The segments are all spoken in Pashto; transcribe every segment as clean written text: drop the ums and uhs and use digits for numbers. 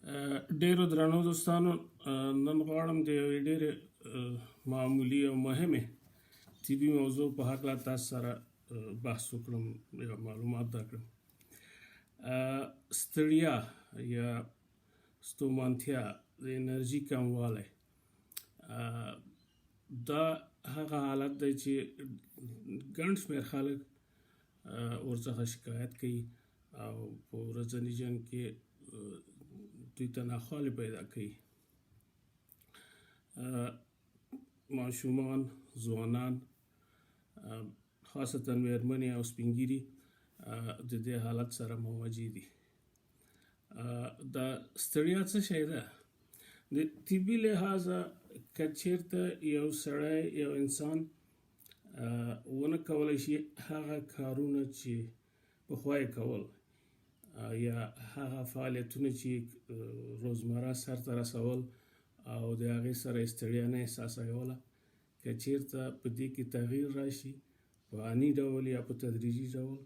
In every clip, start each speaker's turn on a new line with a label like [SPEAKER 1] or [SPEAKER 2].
[SPEAKER 1] ډیرو درنو دوستانو، نن غواړم د یوې ډېرې معمولي او مهمې طبي موضوع په هکله تاسو سره بحث وکړم یا معلومات درکړم. ستړیا یا ستومانتیا د انرژي کموالی دا هغه حالت دی چې ګڼ شمېر خلک ورڅخه شکایت کوي او په ورځني ژوند کې دوی ته ناخوالې پیدا کوي. ماشومان، ځوانان، خاصتا مېرمنې او سپین ږیري د دې حالت سره مواجه دي. دا ستړیا څه شی ده؟ د طبي لحاظه که چېرته یو سړی یو انسان ونه کولی شي هغه کارونه چې پخوا یې کول یا هغه فعالیتونه چې روزمره سرته رسول او د هغې سره یې ستړیا نه احساسوله، که چېرته په دې کې تغییر راشي په اني ډول یا په تدریجي ډول،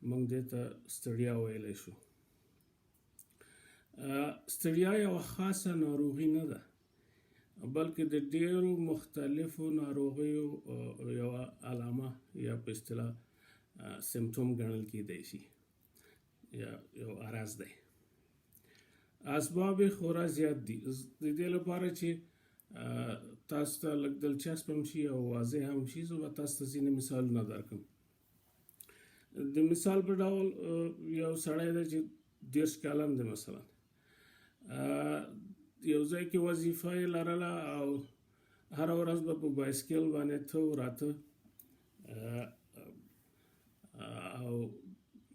[SPEAKER 1] موږ دې ته ستړیا ویلی شو. ستړیا یوه خاصه ناروغي نه ده، بلکې د ډېرو مختلفو ناروغیو یوه علامه یا په اصطلاح سمپټوم ګڼل کېدی شي یا یو عرض دی. اسباب یې خورا زیات دي. د دې لپاره چې تاسو ته لږ دلچسپ هم شي او واضح هم شي، زه به تاسو ته ځینې مثالونه درکړم. د مثال په ډول یو سړی دی چې 30 کلن دی، مثلا یو ځای کې وظیفه یې لرله او هره ورځ به په بایسکل باندې ته راته او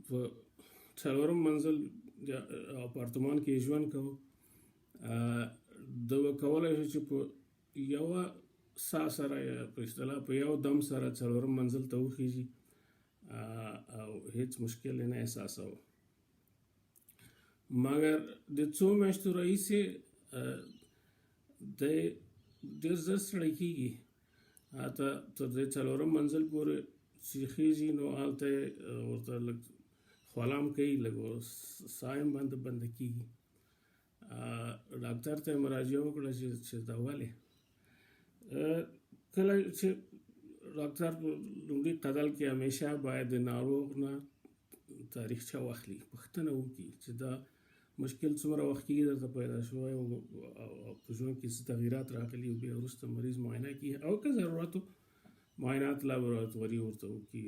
[SPEAKER 1] په څلورم منزل اپارتمان کې ژوند کوو. ده به کولی شو چې په یوه ساه سره یا په اصطلاح په یو دم سره څلورم منزل ته وخیږي او هیڅ مشکل یې نه احساسوه. مګر د څو میاشتو راهیسې دی ډېر زر ستړی کېږي، حتی تر دې څلورم منزل پورې چې خیږي نو هلته یې ورته لږ خولام کوي، لږ ساه یې بنده کېږي. ډاکټر ته یې مراجعه وکړه چې دا ولې. کله چې ډاکټر په لومړي قدم کې همیشه باید د ناروغ نه تاریخچه واخلي، پوښتنه وکړي چې دا مشکل څومره وخت کېږي درته پیدا شوی او په ژوند کې څه تغییرات راغلي، او بیا وروسته مریض معاینه کړي او که ضرورت و معاینات لابراتواري ورته وکړي،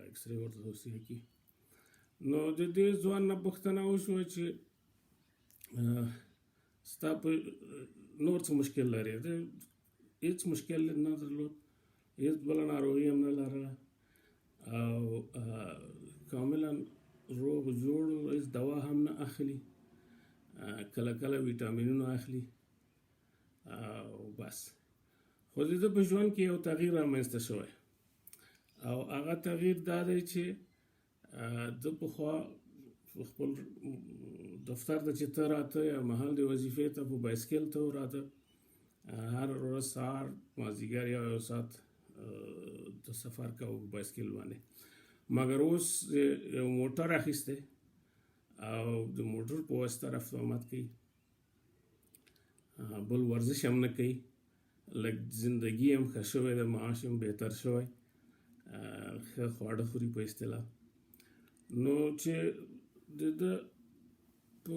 [SPEAKER 1] اکسرې ورته توصیه کړي. نو د دې ځوان نه پوښتنه وشوه چې ستا په نور څه مشکل لرې؟ هېڅ مشکل نه درلود، هېڅ بله ناروغي هم نه لرله او کاملا روغ جوړ، هېڅ دوا هم نه اخلي، کله کله ویټامینونه اخلي او بس. خو د ده په ژوند کې یو تغییر رامنځته شوی او هغه تغییر دا دی چې ده پخوا خپل دفتر ته چې ته راته یا محل د وظیفې ته په بایسکل ته راته هر ورځ سهار مازدیګر یو ساعت د سفر کوو په بایسکل باندې. مګر اوس یو موټر اخیستی او د موټر په واسطه رفت آمد کوي، بل ورزش هم نه کوي، لږ زندګي هم ښه شوی ده، معاش هم بهتر شوی، ښه خواړه خوري په اصطلاح. نو چې د ده په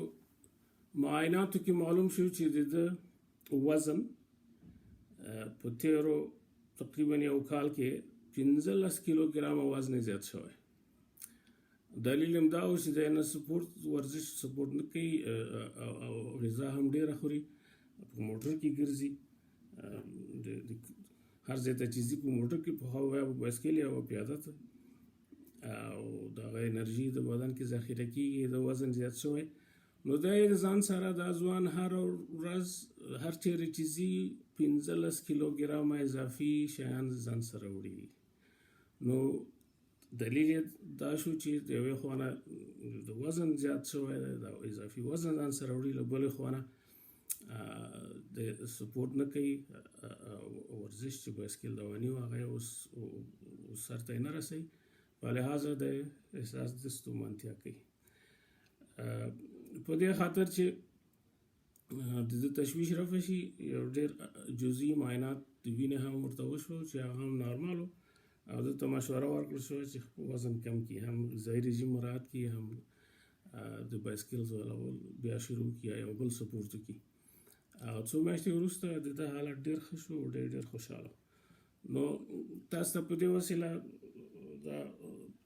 [SPEAKER 1] معایناتو کې معلوم شو چې د ده وزن په تیرو تقریبا یو کال کې 15 کیلوګرامه وزن زیات شوی. دلیل هم دا و چې دی نه ورزش سپورټ نه کوي او غذا هم ډېره خوري، په موټر کې ګرځي، هر ځای ته چې ځي په موټر کې، پخوا یا په بایسکل یا په پیاده ته، او د هغه انرژي د بدن کې ذخیره کېږي، د وزن زیات شوی. نو دا یې ځان سره دا ځوان هر ورځ هر چیرې چې ځي 15 کیلوګرامه اضافي شیان ځان سره وړي. نو دلیل یې دا شو چې د یوې خوا نه د وزن زیات شوی دی، د اضافي وزن ځان سره وړي، له بلې خوا نه د سپورټ نه کوي، ورزش چې بایسکل رواني و هغه یې اوس سرته یې نه رسوي، په لحاظه د احساس د ستومانتیا کوي. په دې خاطر چې د دې تشویش رفع شي. یو ډېر جزئي معاینات د وینې هم ورته وشو چې هغه هم نارمال و او دلته مشوره ورکړل شوه چې وزن کم کړي، هم غذایي رژیم مراعات کړي، هم د بایسکل ځغلول بیا شروع کړي یا یو بل سپورت وکړي. او څو میاشتې وروسته د ده حالت ډېر ښه شو، ډېر خوشحاله. نو تاسو ته په دې وسیله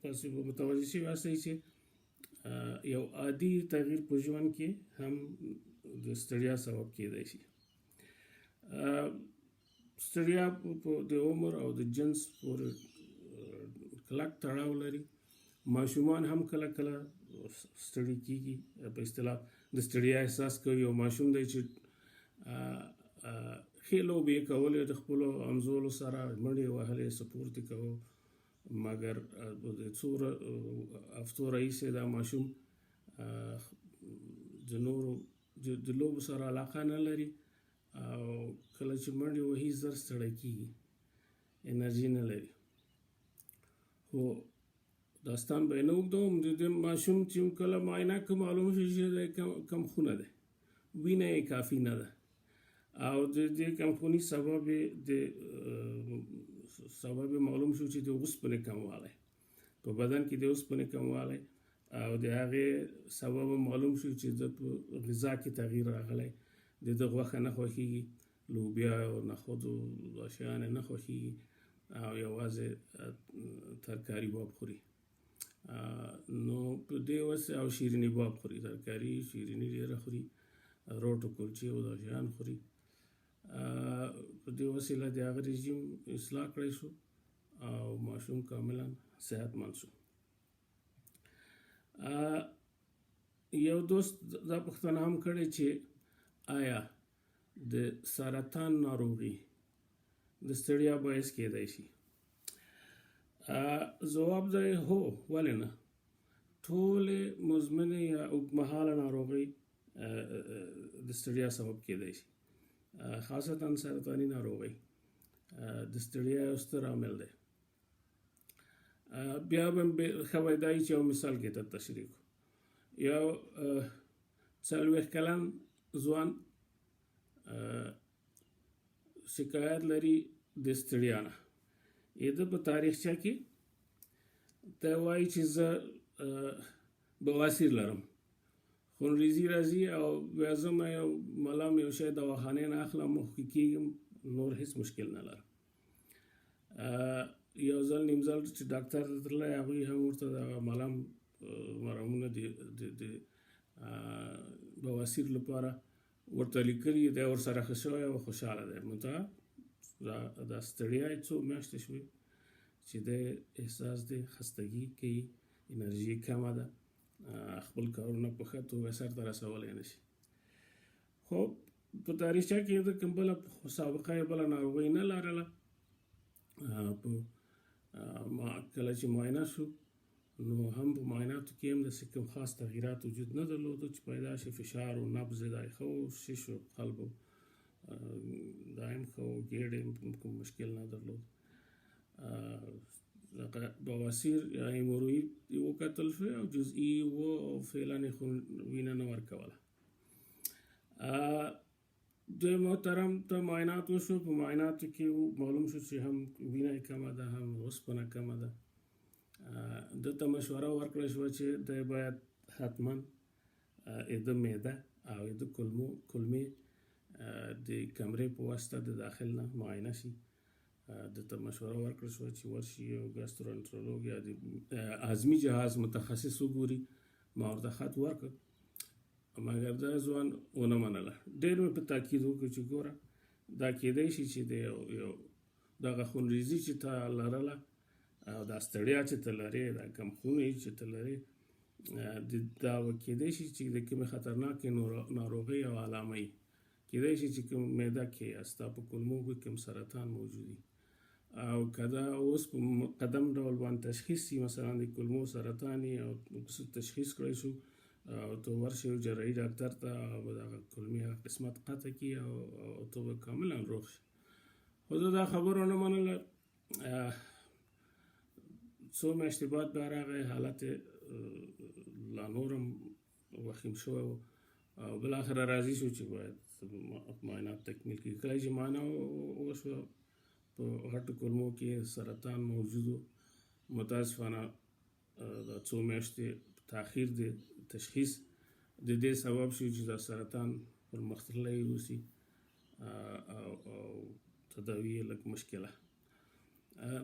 [SPEAKER 1] تاسو به متوجه شوي یاستئ چې یو عادي تغییر په ژوند کې هم د ستړیا سبب کېدای شي. ستړیا د عمر او د جنس پورې کلک تړاو لري. ماشومان هم کله ستړي کېږي، په اصطلاح د ستړیا احساس کوي. یو ماشوم دی چې ښې لوبې یې کولې، د خپلو همزولو سره منډې وهلې، سپورت یې کوو، مګر د څو هفتو راهیسې دا ماشوم د نورو د لوبو سره علاقه نه لري او کله چې منډې وهي زر ستړی کېږي، انرژي نه لري. خو داستان به یې نه اوږدوم. د دې ماشوم چې کله معاینه که معلوم شي چې دی کم خونه دی، وینه یې کافي نه ده او د دې کمخوني سبب معلوم شو چې د اوسپنې کموالی په بدن کې، د اوسپنې کموالی او د هغې سبب معلوم شو چې د غذا کې تغییر راغلی. د ده غوښه نه خوښېږي، لوبیا او نخودو دا شیان نه خوښېږي او یوازې ترکاري باب خوري. نو په دې وسه او شیریني باب خوري، ترکاري شیریني ډېره خوري، روټ او کلچې او دا شیان خوري. په دې وسیله د هغه رژیم اصلاح کړی شو او ماشوم کاملا صحتمند شو. یو دوست دا پوښتنه هم کړې چې آیا د سرطان ناروغي د ستړیا باعث کېدای شي؟ ځواب دی هو، ولې نه. ټولې مزمنې یا اوږدمهاله ناروغۍ د ستړیا سبب کېدای شي، خاصتا سرطاني ناروغۍ د ستړیا یو ستر عامل دی. بیا به ښه وای دا چې یو مثال کې ته تشریح کړو. یو 40 کلن ځوان شکایت لري د ستړیا نه. د په تاریخچه کې ته وایي چې زه بواسیر لرم، خونریزي راځي او بیا زه یو ملام یو شی دواخانې نه اخلم، مخکې کېږم، نور هېڅ مشکل نه لرم. یو ځل نیم ځل چې ډاکټر ته تللی، هغوی هم ورته دغه ملام مرهمونه د بواسیر لپاره ورته لیکلي، دی ورسره ښه شوی او خوشحاله دی. منتها دا ستړیا یې څو میاشتې شوې چې دی احساس دی خستګي کوي، انرژي کمه ده، خپل کارونه په ښه توګه سرته رسولی نه شي. خو په تاریخچه کې د کوم بله سابقه یې بله ناروغۍ نه لرله. کله چې معاینه شو نو هم په معایناتو کې هم داسې کوم خاص تغییرات وجود نه درلوده چې پیدا شي. فشار و نبض یې دا ښه و، شش و، قلب دا هم ښه و، ګېډې هم کوم مشکل نه درلود. بواسیر یا هیموروید یې وکتل شو او جزئي و او فعلا یې وینه نه ورکوله. د محترم ته معاینات وشو. په معایناتو کې معلوم شو چې هم وینه یې کمه ده، هم اوسپنه کمه ده. دته مشوره ورکړل شوه چې دی باید حتما د معده او د کولمې د کمرې په واسطه د داخل نه معاینه شي. دته مشوره ورکړل شوه چې ورشي یو ګاسترونټرولوګ یا د هضمي جهاز متخصص وګوري. ما ورته خط ورکړ مګر دا ځوان ونه منله. ډېر مې په تاکید وکړ چې ګوره دا کېدای شي چې د یو دغه خونریزي چې ته لرله او دا ستړیا چې ته لرې، دا کمخوني چې ته لرې، دا کېدای شي چې د کومې خطرناکې ناروغۍ او علامه یي. کېدای شي چې کوم معده کې یا ستا په کولمو کې کوم سرطان موجود وي او که دا اوس په مقدم ډول باندې تشخیص شي، مثلا د کولمو سرطان یي او تشخیص کړی شو او ته ورشې یو جراحي ډاکټر ته او دغه کولمې هغه قسمت قطع کړي او ته به کاملا روغ شي. خو زه دا خبره ونه منله. څو میاشتې بعد بیا راغی، حالت لا نور هم وخیم شوی و او بالاخره راضي شو چې باید معاینات تکمیل کړي. کله چې معاینه وشوه په غټو کولمو کې سرطان موجود و. متاسفانه دا څو میاشتې تاخیر د تشخیص د دې سبب شو چې دا سرطان پرمختللی اوسي او تداوی یې لږ مشکله.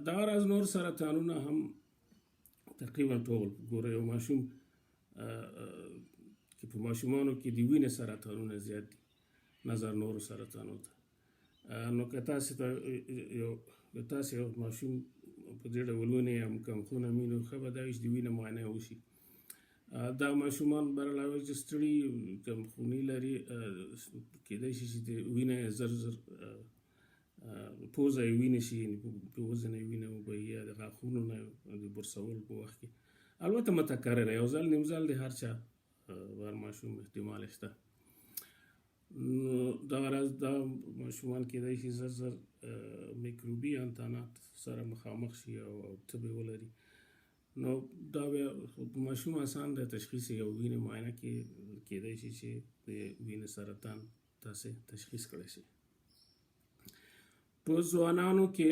[SPEAKER 1] دغه راز نور سرطانونه هم تقریبا ټول ګوره یو ماشوم چې په ماشومانو کې د وینې سرطانونه زیات دي نظر نورو سرطانو ته. نو که تاسې یو ماشوم په دې ډول ونې هم کم خون وي نو ښه به دا وي چې د وینې معاینه وشي. دا ماشومان برعلاوه چې ستړي کم خوني لري کېدای شي چې د وینې زر پوزه یې وینې شي، په وزن یې وینه وبهي یا د غاښونو نه د برسولو په وخت کې. البته متکرره یو ځل نیم ځل د هر چا بر ماشوم احتمال شته. نو دغه راز دا ماشومان کېدای شي زر میکروبي انتانات سره مخامخ شي او تبې ولري. نو دا بیا ماشوم آسان د تشخیص یو وینې معاینه کې کېدای شي چې د وینې سرطان تاسې تشخیص کړی شي. په ځوانانو کې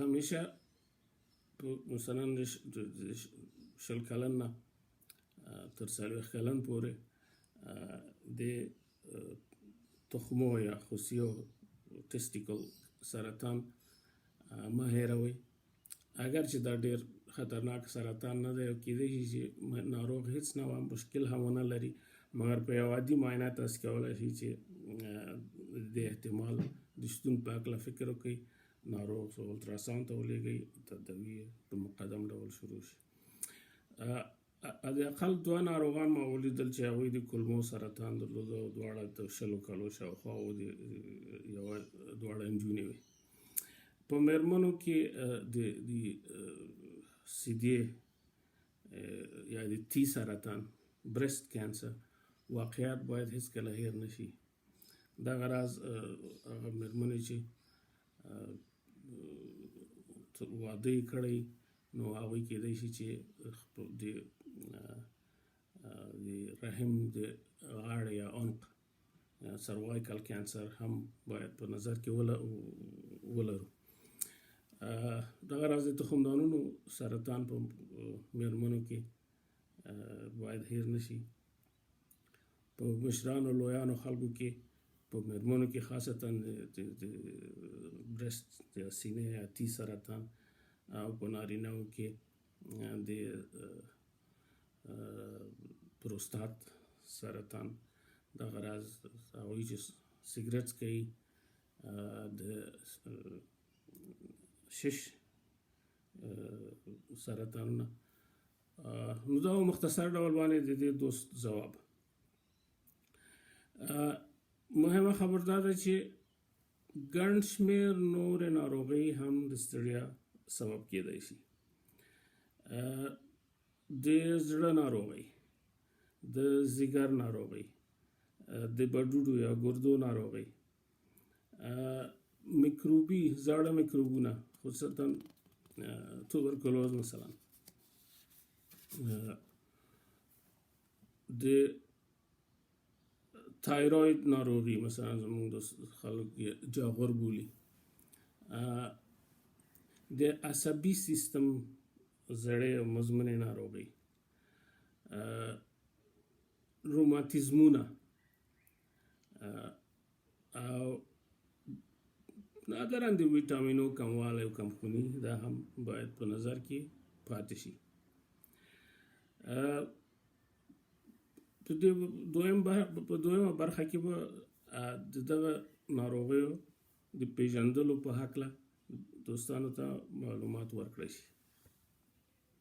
[SPEAKER 1] همیشه مثلا شل کلن نه تر 40 کلن پورې د تخمو یا خوسیو ټیسټیکل سرطان مه هېروئ. اگر چې دا ډېر خطرناک سرطان نه دی او کېدای شي چې ناروغ هیڅ نوع مشکل هم ونه لري، مګر په یو عادي معاینه تاسې کولی شئ چې د احتمال د شتون په هکله فکر وکړئ، ناروغ الټراساوند ته ولېږئ، تداوي په مقدم ډول شروع شي. حداقل 2 ناروغان ما ولیدل چې هغوی د کولمو سرطان درلوده او دواړه د 20 کالو شاوخوا و، دواړه نجونې وې. په مېرمنو کې د سیدې یا د تی سرطان برست کینسر واقعیات باید هیڅکله هیر نشي. دغه راز هغه مېرمنې چې واده یې کړی نو هغوی کېدای شي چې د رحم د غاړې یا عنق سروایکل کینسر هم باید په نظر کې ولرو. دغه راز د تخمدانونو سرطان په مېرمنو کې باید هیر نشي. په مشرانو لویانو خلکو کې په مېرمنو کې خاصتا د برست یا سینې یا تی سرطان او په نارینه‌و کې د پروستات سرطان. دغه راز هغوی چې سګرټ کوي د شش سرطانونه. نو دا مختصر ډول باندې د دې دوست ځواب. مهمه خبر دا ده چې ګڼ شمېر نورې ناروغۍ هم د ستړیا سبب کېدای شي. د زړه ناروغۍ، د ځیګر ناروغۍ، د بډوډو یا ګردو ناروغۍ، میکروبي زاړه میکروبونه خصوصا توبرکلوز مثلا، د تایروید ناروغي مثلا زموږ د خلک جاغور بولي، د عصبي سیستم زړې او مزمنې ناروغۍ، روماتیزمونه او نادراً د ویټامینو کموالی او کمخوني دا هم باید په نظر کې پاتې شي. په دویمه برخه کې به د دغه ناروغیو د پیژندلو په هکله دوستانو ته معلومات ورکړی شي.